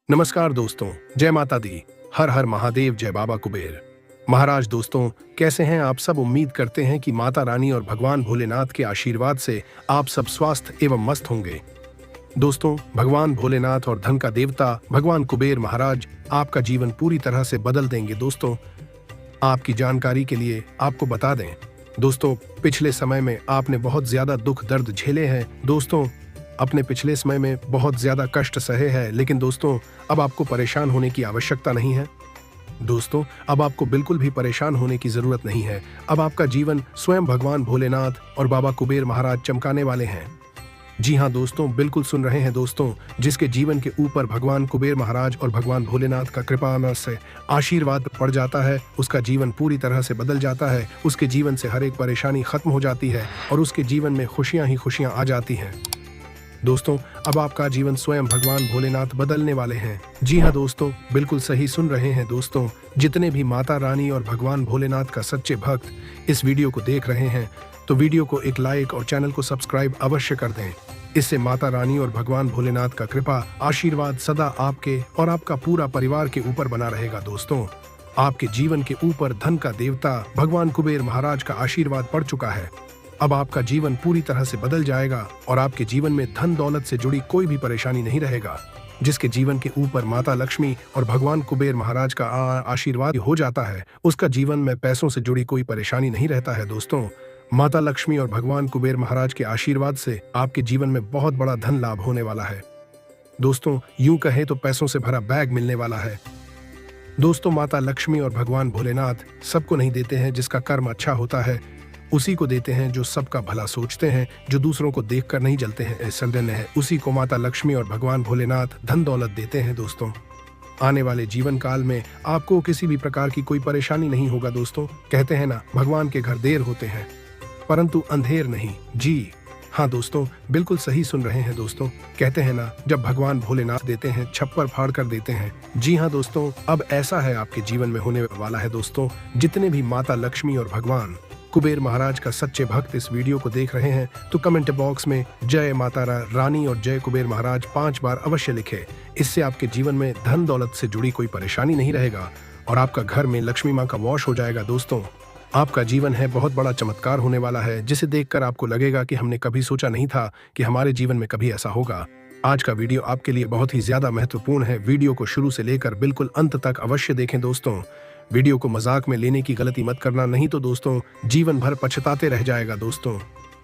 नमस्कार दोस्तों, जय माता दी। हर हर महादेव, जय बाबा कुबेर महाराज। दोस्तों, कैसे हैं आप सब? उम्मीद करते हैं कि माता रानी और भगवान भोलेनाथ के आशीर्वाद से आप सब स्वस्थ एवं मस्त होंगे। दोस्तों, भगवान भोलेनाथ और धन का देवता भगवान कुबेर महाराज आपका जीवन पूरी तरह से बदल देंगे। दोस्तों, आपकी जानकारी के लिए आपको बता दें दोस्तों, पिछले समय में आपने बहुत ज्यादा दुख दर्द झेले हैं। दोस्तों, अपने पिछले समय में बहुत ज्यादा कष्ट सहे हैं, लेकिन दोस्तों अब आपको परेशान होने की आवश्यकता नहीं है। दोस्तों, अब आपको बिल्कुल भी परेशान होने की जरूरत नहीं है। अब आपका जीवन स्वयं भगवान भोलेनाथ और बाबा कुबेर महाराज चमकाने वाले हैं। जी हाँ दोस्तों, बिल्कुल सुन रहे हैं दोस्तों। जिसके जीवन के ऊपर भगवान कुबेर महाराज और भगवान भोलेनाथ का कृपा से आशीर्वाद पड़ जाता है, उसका जीवन पूरी तरह से बदल जाता है। उसके जीवन से हर एक परेशानी खत्म हो जाती है और उसके जीवन में खुशियां ही खुशियां आ जाती हैं। दोस्तों, अब आपका जीवन स्वयं भगवान भोलेनाथ बदलने वाले हैं। जी हाँ दोस्तों, बिल्कुल सही सुन रहे हैं दोस्तों। जितने भी माता रानी और भगवान भोलेनाथ का सच्चे भक्त इस वीडियो को देख रहे हैं, तो वीडियो को एक लाइक और चैनल को सब्सक्राइब अवश्य कर दें। इससे माता रानी और भगवान भोलेनाथ का कृपा आशीर्वाद सदा आपके और आपका पूरा परिवार के ऊपर बना रहेगा। दोस्तों, आपके जीवन के ऊपर धन का देवता भगवान कुबेर महाराज का आशीर्वाद पड़ चुका है। अब आपका जीवन पूरी तरह से बदल जाएगा और आपके जीवन में धन दौलत से जुड़ी कोई भी परेशानी नहीं रहेगा। जिसके जीवन के ऊपर माता लक्ष्मी और भगवान कुबेर महाराज का आशीर्वाद हो जाता है, उसका जीवन में पैसों से जुड़ी कोई परेशानी नहीं रहता है। दोस्तों, माता लक्ष्मी और भगवान कुबेर महाराज के आशीर्वाद से आपके जीवन में बहुत बड़ा धन लाभ होने वाला है। दोस्तों, यूं कहें तो पैसों से भरा बैग मिलने वाला है। दोस्तों, माता लक्ष्मी और भगवान भोलेनाथ सबको नहीं देते हैं जिसका कर्म अच्छा होता है, उसी को देते हैं जो सबका भला सोचते हैं, जो दूसरों को देखकर नहीं जलते हैं, सौजन्य है, उसी को माता लक्ष्मी और भगवान भोलेनाथ धन दौलत देते हैं। दोस्तों, आने वाले जीवन काल में आपको किसी भी प्रकार की कोई परेशानी नहीं होगा। दोस्तों, कहते हैं ना, भगवान के घर देर होते हैं परंतु अंधेर नहीं। जी हाँ दोस्तों, बिल्कुल सही सुन रहे हैं दोस्तों। कहते हैं ना, जब भगवान भोलेनाथ देते हैं, छप्पर फाड़ कर देते हैं। जी हाँ दोस्तों, अब ऐसा है आपके जीवन में होने वाला है। दोस्तों, जितने भी माता लक्ष्मी और भगवान कुबेर महाराज का सच्चे भक्त इस वीडियो को देख रहे हैं, तो कमेंट बॉक्स में जय माता रानी और जय कुबेर महाराज 5 बार अवश्य लिखे। इससे आपके जीवन में धन दौलत से जुड़ी कोई परेशानी नहीं रहेगा और आपका घर में लक्ष्मी माँ का वास हो जाएगा। दोस्तों, आपका जीवन है बहुत बड़ा चमत्कार होने वाला है, जिसे देखकर आपको लगेगा कि हमने कभी सोचा नहीं था कि हमारे जीवन में कभी ऐसा होगा। आज का वीडियो आपके लिए बहुत ही ज्यादा महत्वपूर्ण है। वीडियो को शुरू से लेकर बिल्कुल अंत तक अवश्य देखें। दोस्तों, वीडियो को मजाक में लेने की गलती मत करना, नहीं तो दोस्तों जीवन भर पछताते रह जाएगा। दोस्तों,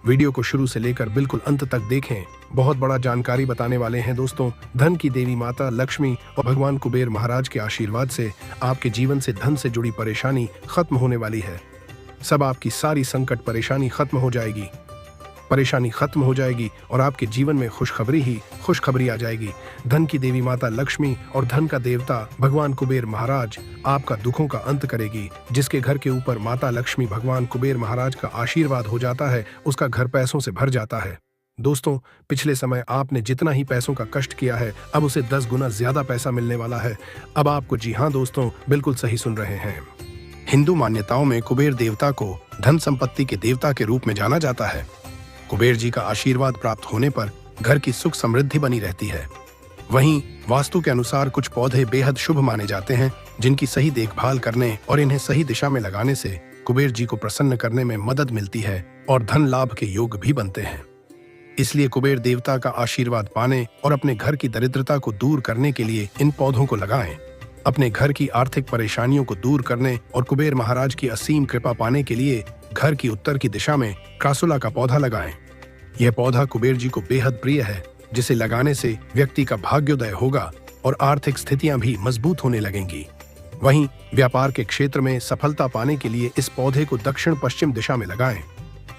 वीडियो को शुरू से लेकर बिल्कुल अंत तक देखें, बहुत बड़ा जानकारी बताने वाले हैं। दोस्तों, धन की देवी माता लक्ष्मी और भगवान कुबेर महाराज के आशीर्वाद से आपके जीवन से धन से जुड़ी परेशानी खत्म होने वाली है। सब आपकी सारी संकट परेशानी खत्म हो जाएगी, परेशानी खत्म हो जाएगी और आपके जीवन में खुशखबरी ही खुशखबरी आ जाएगी। धन की देवी माता लक्ष्मी और धन का देवता भगवान कुबेर महाराज आपका दुखों का अंत करेगी। जिसके घर के ऊपर माता लक्ष्मी भगवान कुबेर महाराज का आशीर्वाद हो जाता है, उसका घर पैसों से भर जाता है। दोस्तों, पिछले समय आपने जितना ही पैसों का कष्ट किया है, अब उसे 10 गुना ज्यादा पैसा मिलने वाला है। अब आपको, जी हाँ दोस्तों, बिल्कुल सही सुन रहे हैं। हिंदू मान्यताओं में कुबेर देवता को धन संपत्ति के देवता के रूप में जाना जाता है। कुबेर जी का आशीर्वाद प्राप्त होने पर घर की सुख समृद्धि बनी रहती है। वहीं वास्तु के अनुसार कुछ पौधे बेहद शुभ माने जाते हैं, जिनकी सही देखभाल करने और इन्हें सही दिशा में लगाने से कुबेर जी को प्रसन्न करने में मदद मिलती है और धन लाभ के योग भी बनते हैं। इसलिए कुबेर देवता का आशीर्वाद पाने और अपने घर की दरिद्रता को दूर करने के लिए इन पौधों को लगाएं। अपने घर की आर्थिक परेशानियों को दूर करने और कुबेर महाराज की असीम कृपा पाने के लिए घर की उत्तर की दिशा में क्रासुला का पौधा लगाएं। यह पौधा कुबेर जी को बेहद प्रिय है, जिसे लगाने से व्यक्ति का भाग्योदय होगा और आर्थिक स्थितियां भी मजबूत होने लगेंगी। वहीं व्यापार के क्षेत्र में सफलता पाने के लिए इस पौधे को दक्षिण पश्चिम दिशा में लगाएं।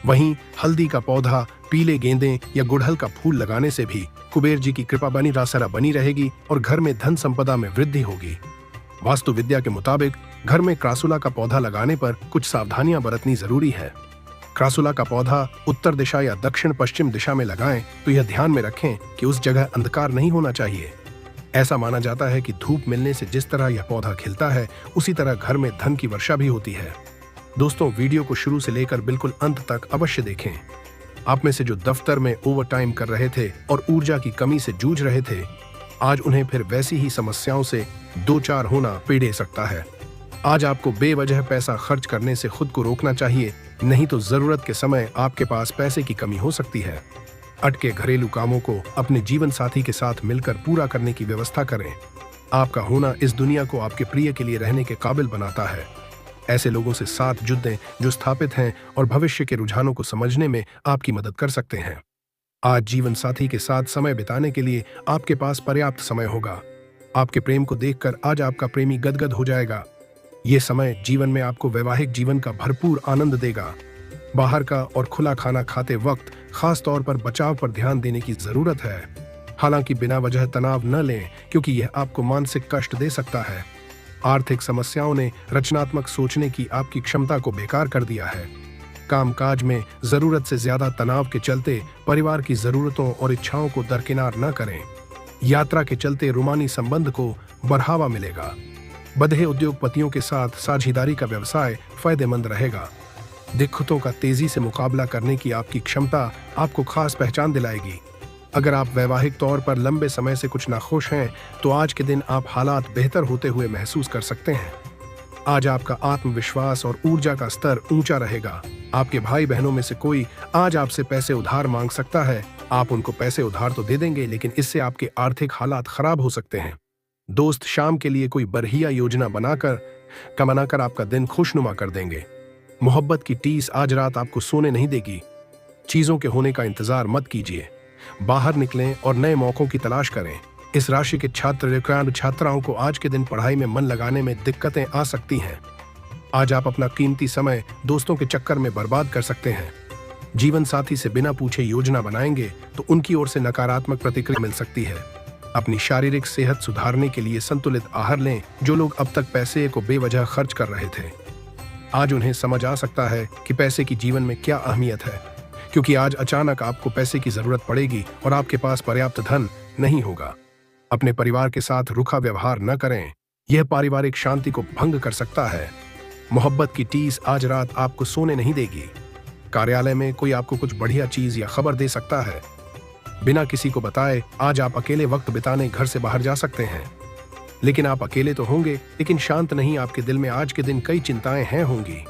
वहीं हल्दी का पौधा, पीले गेंदे या गुड़हल का फूल लगाने से भी कुबेर जी की कृपा बनी रासरा बनी रहेगी और घर में धन संपदा में वृद्धि होगी। वास्तु विद्या के मुताबिक घर में क्रासुला का पौधा लगाने पर कुछ सावधानियां बरतनी जरूरी है। क्रासुला का पौधा उत्तर दिशा या दक्षिण पश्चिम दिशा में लगाएं तो यह ध्यान में रखें कि उस जगह अंधकार नहीं होना चाहिए। ऐसा माना जाता है कि धूप मिलने से जिस तरह यह पौधा खिलता है, उसी तरह घर में धन की वर्षा भी होती है। दोस्तों, वीडियो को शुरू से लेकर बिल्कुल अंत तक अवश्य देखें। आप में से जो दफ्तर में ओवर टाइम कर रहे थे और ऊर्जा की कमी से जूझ रहे थे, आज उन्हें फिर वैसी ही समस्याओं से दो चार होना पीड़े सकता है। आज आपको बेवजह पैसा खर्च करने से खुद को रोकना चाहिए, नहीं तो जरूरत के समय आपके पास पैसे की कमी हो सकती है। अटके घरेलू कामों को अपने जीवन साथी के साथ मिलकर पूरा करने की व्यवस्था करें। आपका होना इस दुनिया को आपके प्रिय के लिए रहने के काबिल बनाता है। ऐसे लोगों से साथ जुड़ें जो स्थापित हैं और भविष्य के रुझानों को समझने में आपकी मदद कर सकते हैं। आज जीवन साथी के साथ समय बिताने के लिए आपके पास पर्याप्त समय होगा। आपके प्रेम को देखकर आज आपका प्रेमी गदगद हो जाएगा। ये समय जीवन में आपको वैवाहिक जीवन का भरपूर आनंद देगा। बाहर का और खुला खाना खाते वक्त खास तौर पर बचाव पर ध्यान देने की जरूरत है। हालांकि बिना वजह तनाव न लें, क्योंकि यह आपको मानसिक कष्ट दे सकता है। आर्थिक समस्याओं ने रचनात्मक सोचने की आपकी क्षमता को बेकार कर दिया है। कामकाज में जरूरत से ज्यादा तनाव के चलते परिवार की जरूरतों और इच्छाओं को दरकिनार न करें। यात्रा के चलते रूमानी संबंध को बढ़ावा मिलेगा। बधे उद्योगपतियों के साथ साझेदारी का व्यवसाय फायदेमंद रहेगा। दिक्कतों का तेजी से मुकाबला करने की आपकी क्षमता आपको खास पहचान दिलाएगी। अगर आप वैवाहिक तौर पर लंबे समय से कुछ नाखुश हैं, तो आज के दिन आप हालात बेहतर होते हुए महसूस कर सकते हैं। आज आपका आत्मविश्वास और ऊर्जा का स्तर ऊंचा रहेगा। आपके भाई बहनों में से कोई आज आपसे पैसे उधार मांग सकता है। आप उनको पैसे उधार तो दे देंगे, लेकिन इससे आपके आर्थिक हालात खराब हो सकते हैं। दोस्त शाम के लिए कोई बढ़िया योजना बनाकर आपका दिन खुशनुमा कर देंगे। मोहब्बत की टीस आज रात आपको सोने नहीं देगी। चीजों के होने का इंतजार मत कीजिए। बाहर निकलें और नए मौकों की तलाश करें। इस राशि के छात्राओं को आज के दिन पढ़ाई में मन लगाने में दिक्कतें आ सकती हैं। आज आप अपना कीमती समय दोस्तों के चक्कर में बर्बाद कर सकते हैं। जीवन साथी से बिना पूछे योजना बनाएंगे तो उनकी ओर से नकारात्मक प्रतिक्रिया मिल सकती है। अपनी शारीरिक सेहत सुधारने के लिए संतुलित आहार लें। जो लोग अब तक पैसे को बेवजह खर्च कर रहे थे, आज उन्हें समझ आ सकता है कि पैसे की जीवन में क्या अहमियत है, क्योंकि आज अचानक आपको पैसे की जरूरत पड़ेगी और आपके पास पर्याप्त धन नहीं होगा। अपने परिवार के साथ रूखा व्यवहार न करें, यह पारिवारिक शांति को भंग कर सकता है। मोहब्बत की टीस आज रात आपको सोने नहीं देगी। कार्यालय में कोई आपको कुछ बढ़िया चीज या खबर दे सकता है। बिना किसी को बताए आज आप अकेले वक्त बिताने घर से बाहर जा सकते हैं। लेकिन आप अकेले तो होंगे, लेकिन शांत नहीं। आपके दिल में आज के दिन कई चिंताएं हैं होंगी।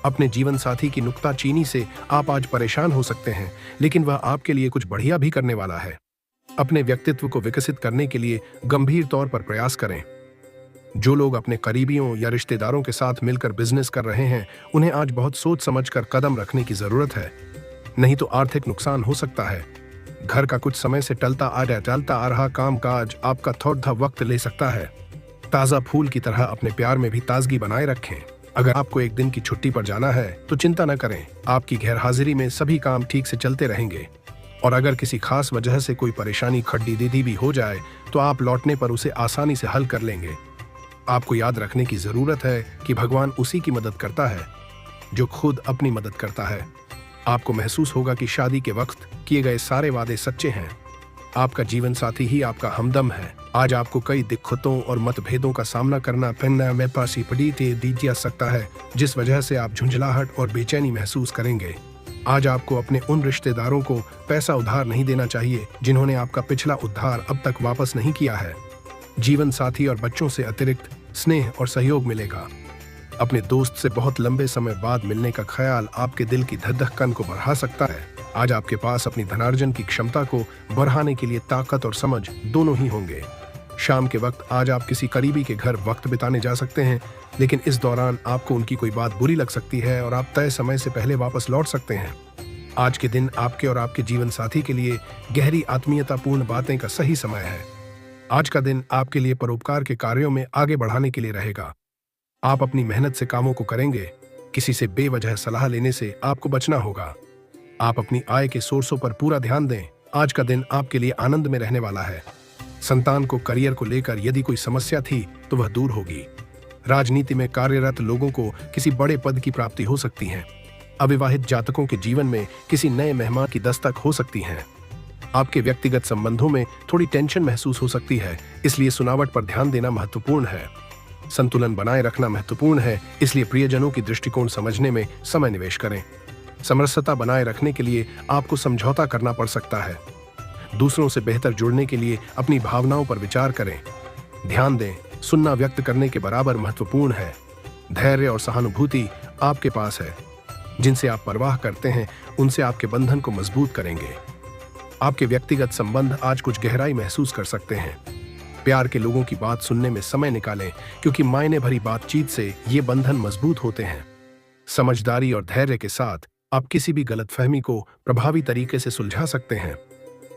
अपने जीवन साथी की नुक्ताचीनी से आप आज परेशान हो सकते हैं, लेकिन वह आपके लिए कुछ बढ़िया भी करने वाला है। अपने व्यक्तित्व को विकसित करने के लिए गंभीर तौर पर प्रयास करें। जो लोग अपने करीबियों या रिश्तेदारों के साथ मिलकर बिजनेस कर रहे हैं, उन्हें आज बहुत सोच समझकर कदम रखने की जरूरत है, नहीं तो आर्थिक नुकसान हो सकता है। घर का कुछ समय से टलता आ रहा कामकाज आपका थोड़ा वक्त ले सकता है। ताजा फूल की तरह अपने प्यार में भी ताजगी बनाए रखें। अगर आपको एक दिन की छुट्टी पर जाना है तो चिंता न करें, आपकी गैर हाजिरी में सभी काम ठीक से चलते रहेंगे। और अगर किसी खास वजह से कोई परेशानी खड्डी दीदी भी हो जाए तो आप लौटने पर उसे आसानी से हल कर लेंगे। आपको याद रखने की जरूरत है कि भगवान उसी की मदद करता है जो खुद अपनी मदद करता है। आपको महसूस होगा कि शादी के वक्त किए गए सारे वादे सच्चे हैं। आपका जीवन साथी ही आपका हमदम है। आज आपको कई दिक्कतों और मतभेदों का सामना करना दी जा सकता है, जिस वजह से आप झुंझलाहट और बेचैनी महसूस करेंगे। आज आपको अपने उन रिश्तेदारों को पैसा उधार नहीं देना चाहिए जिन्होंने आपका पिछला उधार अब तक वापस नहीं किया है। जीवन साथी और बच्चों से अतिरिक्त स्नेह और सहयोग मिलेगा। अपने दोस्त से बहुत लंबे समय बाद मिलने का ख्याल आपके दिल की धड़कन को बढ़ा सकता है। आज आपके पास अपनी धनार्जन की क्षमता को बढ़ाने के लिए ताकत और समझ दोनों ही होंगे। शाम के वक्त आज आप किसी करीबी के घर वक्त बिताने जा सकते हैं, लेकिन इस दौरान आपको उनकी कोई बात बुरी लग सकती है और आप तय समय से पहले वापस लौट सकते हैं। आज के दिन आपके और आपके जीवन साथी के लिए गहरी आत्मीयतापूर्ण बातें का सही समय है। आज का दिन आपके लिए परोपकार के कार्यों में आगे बढ़ाने के लिए रहेगा। आप अपनी मेहनत से कामों को करेंगे। किसी से बेवजह सलाह लेने से आपको बचना होगा। आप अपनी आय के सोर्सों पर पूरा ध्यान दें। आज का दिन आपके लिए आनंद में रहने वाला है। संतान को करियर को लेकर यदि कोई समस्या थी तो वह दूर होगी। राजनीति में कार्यरत लोगों को किसी बड़े पद की प्राप्ति हो सकती है। अविवाहित जातकों के जीवन में किसी नए मेहमान की दस्तक हो सकती है। आपके व्यक्तिगत संबंधों में थोड़ी टेंशन महसूस हो सकती है, इसलिए सुनावट पर ध्यान देना महत्वपूर्ण है। संतुलन बनाए रखना महत्वपूर्ण है, इसलिए प्रियजनों की दृष्टिकोण समझने में समय निवेश करें। समरसता बनाए रखने के लिए आपको समझौता करना पड़ सकता है। दूसरों से बेहतर जुड़ने के लिए अपनी भावनाओं पर विचार करें। ध्यान दें, सुनना व्यक्त करने के बराबर महत्वपूर्ण है। धैर्य और सहानुभूति आपके पास है। जिनसे आप परवाह करते हैं उनसे आपके बंधन को मजबूत करेंगे। आपके व्यक्तिगत संबंध आज कुछ गहराई महसूस कर सकते हैं। प्यार के लोगों की बात सुनने में समय निकालें, क्योंकि मायने भरी बातचीत से ये बंधन मजबूत होते हैं। समझदारी और धैर्य के साथ आप किसी भी गलतफहमी को प्रभावी तरीके से सुलझा सकते हैं।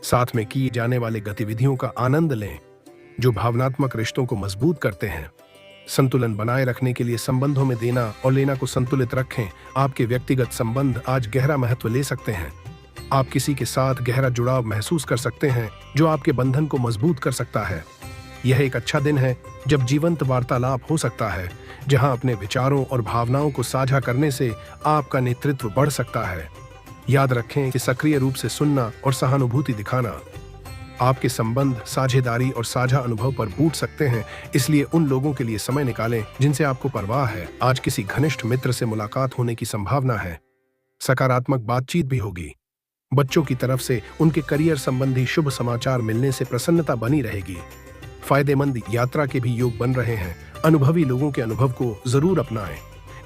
साथ में किए जाने वाले गतिविधियों का आनंद लें, जो भावनात्मक रिश्तों को मजबूत करते हैं। संतुलन बनाए रखने के लिए संबंधों में देना और लेना को संतुलित रखें। आपके व्यक्तिगत संबंध आज गहरा महत्व ले सकते हैं। आप किसी के साथ गहरा जुड़ाव महसूस कर सकते हैं, जो आपके बंधन को मजबूत कर सकता है। यह एक अच्छा दिन है जब जीवंत वार्तालाप हो सकता है, जहां अपने विचारों और भावनाओं को साझा करने से आपका नेतृत्व बढ़ सकता है। याद रखें कि सक्रिय रूप से सुनना और सहानुभूति दिखाना आपके संबंध, साझेदारी और साझा अनुभव पर बूट सकते हैं। इसलिए उन लोगों के लिए समय निकालें जिनसे आपको परवाह है। आज किसी घनिष्ठ मित्र से मुलाकात होने की संभावना है। सकारात्मक बातचीत भी होगी। बच्चों की तरफ से उनके करियर संबंधी शुभ समाचार मिलने से प्रसन्नता बनी रहेगी। फायदेमंद यात्रा के भी योग बन रहे हैं। अनुभवी लोगों के अनुभव को जरूर अपनाएं।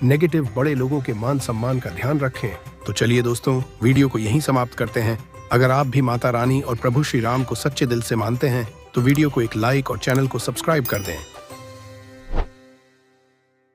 नेगेटिव बड़े लोगों के मान सम्मान का ध्यान रखें। तो चलिए दोस्तों, वीडियो को यहीं समाप्त करते हैं। अगर आप भी माता रानी और प्रभु श्री राम को सच्चे दिल से मानते हैं तो वीडियो को एक लाइक और चैनल को सब्सक्राइब कर दें।